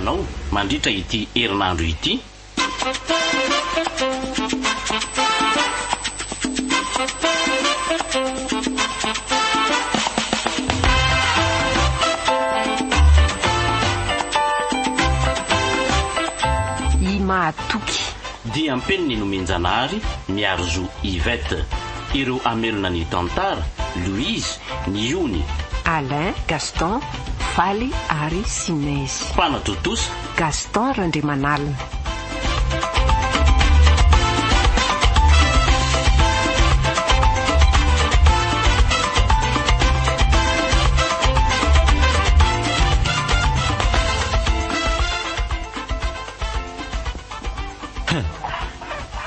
hoanao mandritra ity herinandro ity. I MAHATOKY dia ampeniny nomenjanahary miaro zo Ivette, ireo amelona ny Tantara, Louise, ny Ony, Alain, Gaston, Faly ary Sinez. mpanatotosa Gaston Randrimanalina.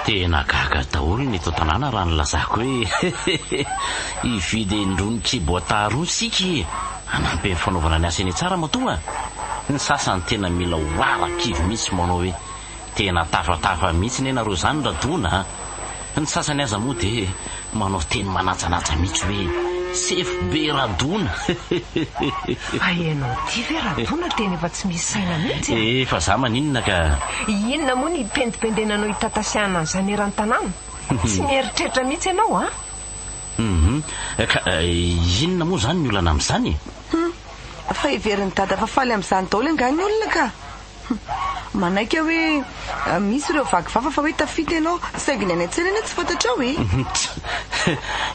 tena gaga daholo ny eto tanàna raha nylazako hoe ividy endroniky boataro sika anampy ny fanaovana ny asa eny tsara matoa. Ny sasany tena mila hoarakivy mihitsy manao hoe tena tafatafa mihitsy ny enareo zany radona. Ny sasany aza moa de manao teny manatsanatsa mihitsy hoe sefo be radona. Aenao ty ve radona tena efa tsy misy saina mihitsy. Efa za maninona ka Inona moa ny pendipendenanao hitatasiana an'izany eran-tanàna? Tsy mieritreritra mihitsy ianao a? ka inona moa zany ny olana amin'izany? Fa iverin'ny dada fa faly amin'izany daoly angany olona ka. Manaiky hoe misy ireo vakivafa fa hoe tafita ianao saingy ny any an-tsena eny tsy fantatra hoe.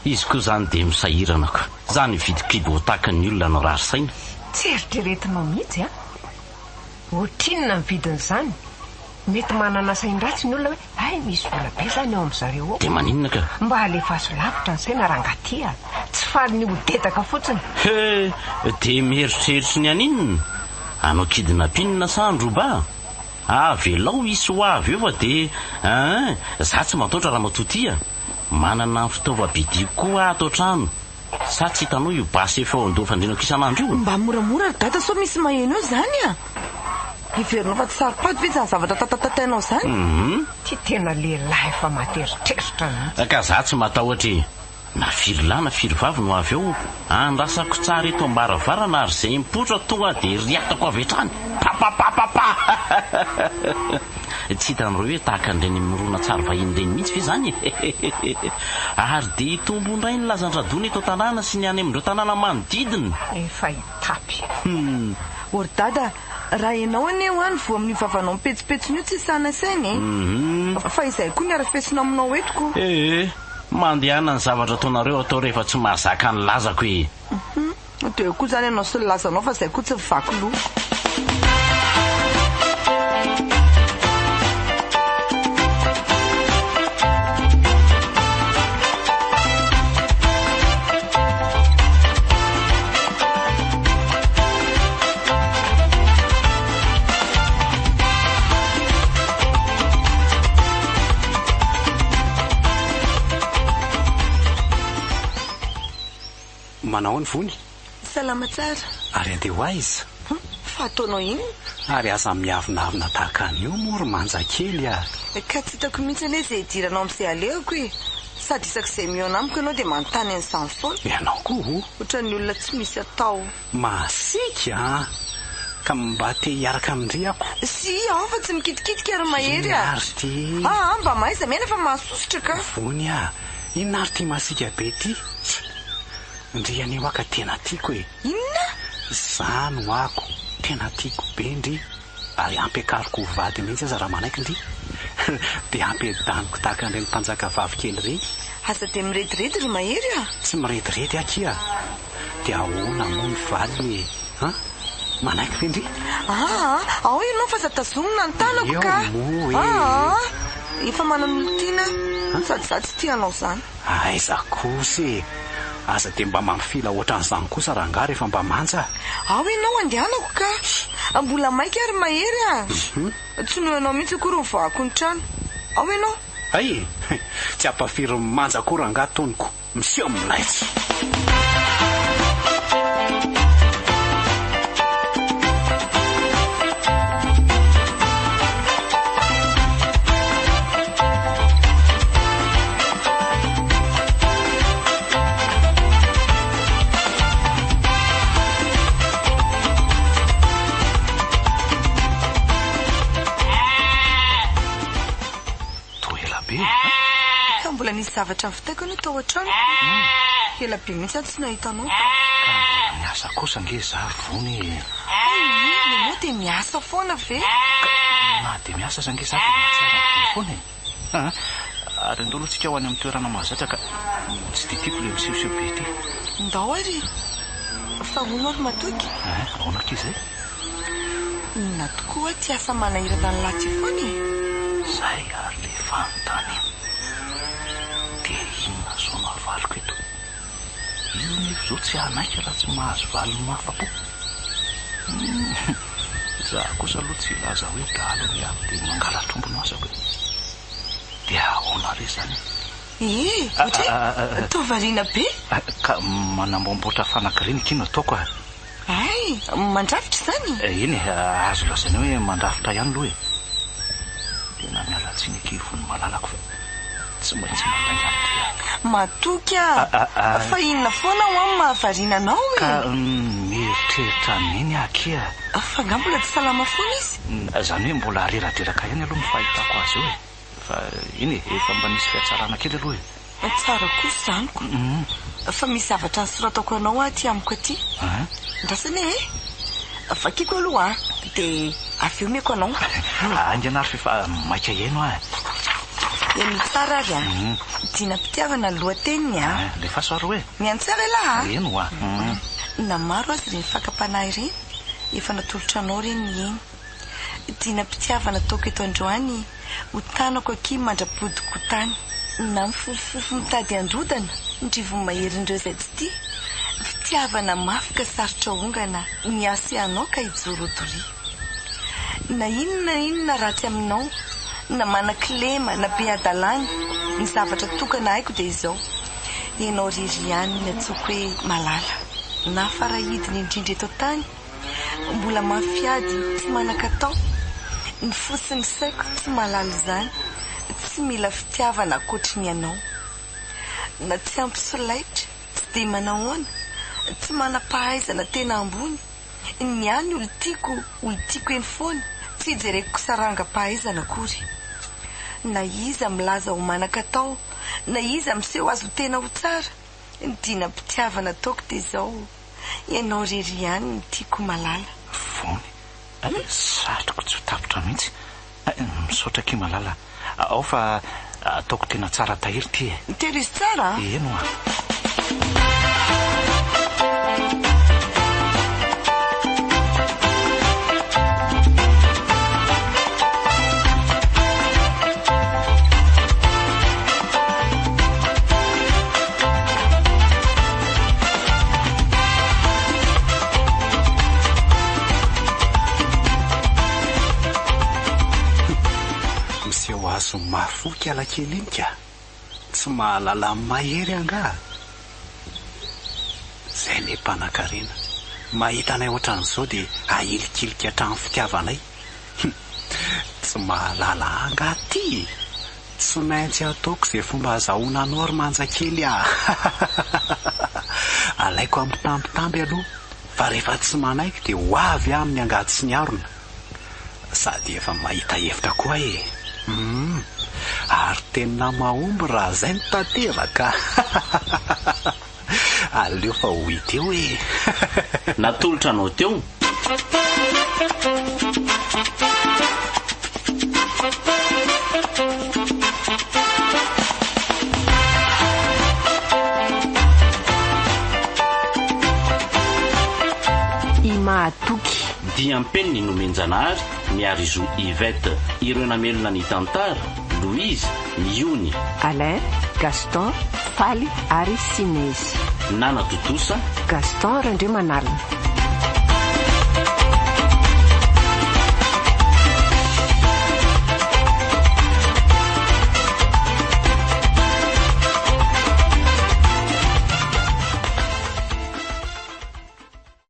Izy koa zany de misahirana ka zany vidikibo tahaka ny olona no rary saina. Tsy eritreretinao mihitsy a? Ohatrinona ny vidin'izany? Mety manana sain-dratsy ny olona hoe ay misy vola be zany ao amin'zareo ao. De maninona ka? Mba alefaso lavitra ny saina rangatia. Tsy faly ny hodetaka fotsiny. De mieritreritra ny aninona? Anao kidinapinina sandro ba? Velao isy ho avy eo fa de za tsy mataotra raha matotia. Manana fitaovam-bidy koa ato trano. Sa tsy hitanao io basy efa ando fandrinako isanandro io? Mba moramora data so misy maheno eo zany a. Iverinao fa tsy saropaty ve zany zavatra tatatatainao zany? Ty tena lehilahy efa materitreritra mihitsy. Ka za tsy matahotra na firy lahy na firy vavy no avy eo andrasako tsara eto ambaravarana ary zay mipotra tonga de riatako avy hatrany papapapapa. Tsy hitanareo hoe tahaka an'ireny mirona tsara vahiny ireny mihitsy ve zany? Ary de tombo indray ny lazan-dradona eto tanàna sy ny any amin'ireo tanàna manodidina. Efa hitapy. Ory dada, raha ianao anie ho any vo amin'ny vavanao mipetsipetsiny io tsy sana sainy. Fa izay koa ny arafesina aminao etiko. Mandehana ny zavatra ataonareo atao rehefa tsy mahazaka ny lazako e. De koa zany ianao sy lazanao fa izay koa tsy vaky loha. Manao ny vony? Salama tsara. Ary andeha ho aiza? Fa ataonao iny? Ary aza miavinavina tahaka an'io moro manja kely a. Ka tsy hitako mihitsy anie izay hidiranao amin'izay aleoko e. Sady isak'izay mihaona amiko ianao dia manontany an'izany foana. Ianao koa Ohatran'ny olona tsy misy atao. masika ka mba te hiaraka amindriako. Si aho fa tsy mikitikitika ary mahery a. Ary ty Mba maiza mena fa mahasosotra ka. vony a. Inona ary ty masika be ty? Ndry anio aka tena tiako e. Inona? Zany ho ako tena tiako be ndry. Ary ampiakariko vady mihitsy aza raha manaiky ndry. De ampiadaniko tahaka an'ireny mpanjaka vavy kely reny. Asa de mirediredy ry mahery a. Tsy mirediredy akia. De ahoana moa ny vady e. Manaiky ve ndry? Ao ianao fa zatazonina ny tanako ka. Eo moa e. Efa manan'olo tiana sady za tsy tianao zany. Aiza kosy aza de mba mamifila ohatran'izany kosa raha nga rehefa mba manja. Ao ianao andehanako ka. Mbola maika ary mahery a. Tsy noho ianao mihitsy koa ro vako ny trano. Ao ianao? Ay, tsy ampafiry manja koa raha nga toniko. Miseo milaitsy. misy zavatra vitaiko no tao an-trano. Ela be mihitsy tsy nahitanao. Miasa kosa nge za vony. Ianao dia miasa foana ve? Na dia miasa zange za dia mahatsara foana e. Ary andolo tsika ho any amin'ny toerana mahazatra ka tsy dia tiako ilay misehoseho be ty. Ndao ary fa hono ary matoky. Aonaka izay? Na tokoa ty asa manahirana ny laty foana e. Zay ary le fanontany dia inona zao mahavaliko eto? Io nefa zao tsy hanaika raha tsy mahazo valiny mahafapo. Za kosa aloha tsy laza hoe dalo ny aby dia mangala tombony asako e. Dia ahoana re zany? Ohatra tovariana be? Ka manamboamboatra fanakiriana kino ataoko a. Ay, mandrafitra zany? Iny azo lazaina hoe mandrafitra ihany aloha e. Tena miala tsiny ekivony malalako fa tsy maintsy mandainga amty. Matoky fa inona foana ho amin'ny mahavariana anao e? Ka mieritreritra neny akia. Fa nga mbola tsy salama foana izy? Zany hoe mbola reraderaka ihany aloha mifahitako azy eo e. Fa iny efa mba misy fiatsarana kely aloha e. Tsara kosa zaniko. Fa misy zavatra soratako anao aty amiko aty. Ndrasany e? Fakiko aloha dia avy eo meko anao. Anganary fefa maika eno a. Eny tsara ary a. Dina-pitiavana lohateniny a. Le fasoaro hoe? Miantsara laha. Eno a. Na maro azy ireny fakapanahy ireny efa natolotra anao ireny eny. Dina-pitiavana ataoko eto androany ho tanako aky mandrapodiko tany. Na mifofofo mitady androdana ndrivony maherin'ireo izay tsy tia. Fitiavana mafy ka sarotra ongana miasy anao ka hijoro doria. Na inona ratsy aminao, na manan-kilema na be adalany, ny zavatra tokana haiko dia izao. Ianao riry ihany ny atsoko hoe malala. Na farahidiny indrindra eto tany, mbola mafiady tsy manan-katao. Ny fosiny saiko tsy malala izany, tsy mila fitiavana ankoatriny ianao. Na tsy ampy solaitra, tsy dia manahoana, tsy manam-pahaizana tena ambony. Ny ihany olon-tiako eny foana, tsy hijereko saranga-pahaizana akory. Na iza milaza ho manan-katao, na iza miseho azo tena ho tsara, ny dina-pitiavana ataoko dia izao. Ianao rery ihany ny tiako malala. Fony, satroko tsy ho tapitra mihitsy. Misaotra ky malala. Ao fa ataoko tena tsara tahiry ty e. Telo izy tsara? Eno a. Azo mafoky alakely iny ka tsy mahalala mahery anga. Zay le mpanan-karena mahita anay ohatran'izao dia ahilikilika hatramin'ny fitiavanay. Tsy mahalala anga ty. Tsy maintsy ataoko izay fomba azahoana anao ary manjakely a. Alaiko amin'ny tambitamby aloha fa rehefa tsy manaiky dia ho avy amin'ny angady sy ny arona. Sady efa mahita hevitra koa e. Ary tena mahomby raha zay no tanteraka. Aleo fa ho hita eo e. Natolotra anao teo. I MAHATOKY Diampeniny nomenjanahary miary zo Ivette, ireo namelona ny Tantara, Louise, Miony, Alain, Gaston, Faly ary Sinez. Nana Totosa, Gaston Randriamanalina.